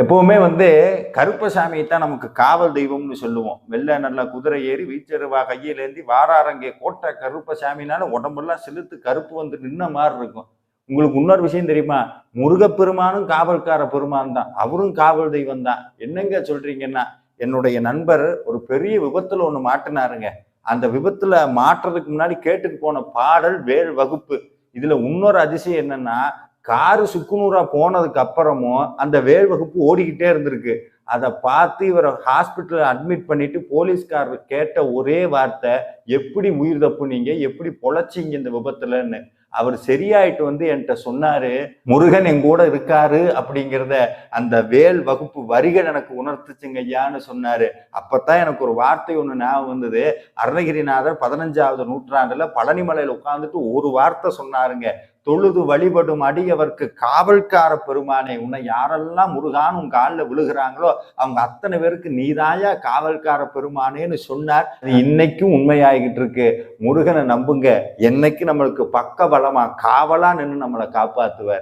எப்பவுமே கருப்பசாமியை தான் நமக்கு காவல் தெய்வம்னு சொல்லுவோம். வெள்ளை நல்ல குதிரை ஏறி வீச்சருவா கையிலேந்தி வாராரங்கே கோட்டை கருப்பசாமினால உடம்பெல்லாம் செலுத்து கருப்பு வந்து நின்ன மாதிரி இருக்கும். உங்களுக்கு இன்னொரு விஷயம் தெரியுமா? முருகப்பெருமானும் காவல்கார பெருமான் தான். அவரும் காவல் தெய்வம் தான். என்னங்க சொல்றீங்கன்னா, என்னுடைய நண்பர் ஒரு பெரிய விபத்துல ஒண்ணு மாட்டினாருங்க. அந்த விபத்துல மாட்டுறதுக்கு முன்னாடி கேட்டுக்கு போன பாடல் வேல் வகுப்பு. இதுல இன்னொரு அதிசயம் என்னன்னா, காரு சுக்குநூறா போனதுக்கு அப்புறமும் அந்த வேல் வகுப்பு ஓடிக்கிட்டே இருந்திருக்கு. அதை பார்த்து இவரை ஹாஸ்பிட்டல் அட்மிட் பண்ணிட்டு போலீஸ்காரர் கேட்ட ஒரே வார்த்தை, எப்படி உயிர் தப்புனீங்க, எப்படி பொழைச்சிங்க இந்த விபத்துலன்னு. அவர் சரியாயிட்டு என்கிட்ட சொன்னாரு, முருகன் என் கூட இருக்காரு அப்படிங்கிறத அந்த வேல் வகுப்பு வரிகள் எனக்கு உணர்த்துச்சுங்க ஐயான்னு சொன்னாரு. அப்பதான் எனக்கு ஒரு வார்த்தை ஒண்ணு ஞாபகம் வந்தது. அருணகிரிநாதர் 15வது நூற்றாண்டுல பழனிமலையில உட்கார்ந்துட்டு ஒரு வார்த்தை சொன்னாருங்க. தொழுது வழிபடும் அடியவர்க்கு காவல்கார பெருமானே, உன்னை யாரெல்லாம் முருகான் உன் காலில் விழுகிறாங்களோ அவங்க அத்தனை பேருக்கு நீதாயா காவல்கார பெருமானேன்னு சொன்னார். இன்னைக்கும் உண்மையாகிட்டு இருக்கு. முருகனை நம்புங்க, என்னைக்கு நம்மளுக்கு பக்க பலமா காவலா நின்று நம்மளை காப்பாத்துவார்.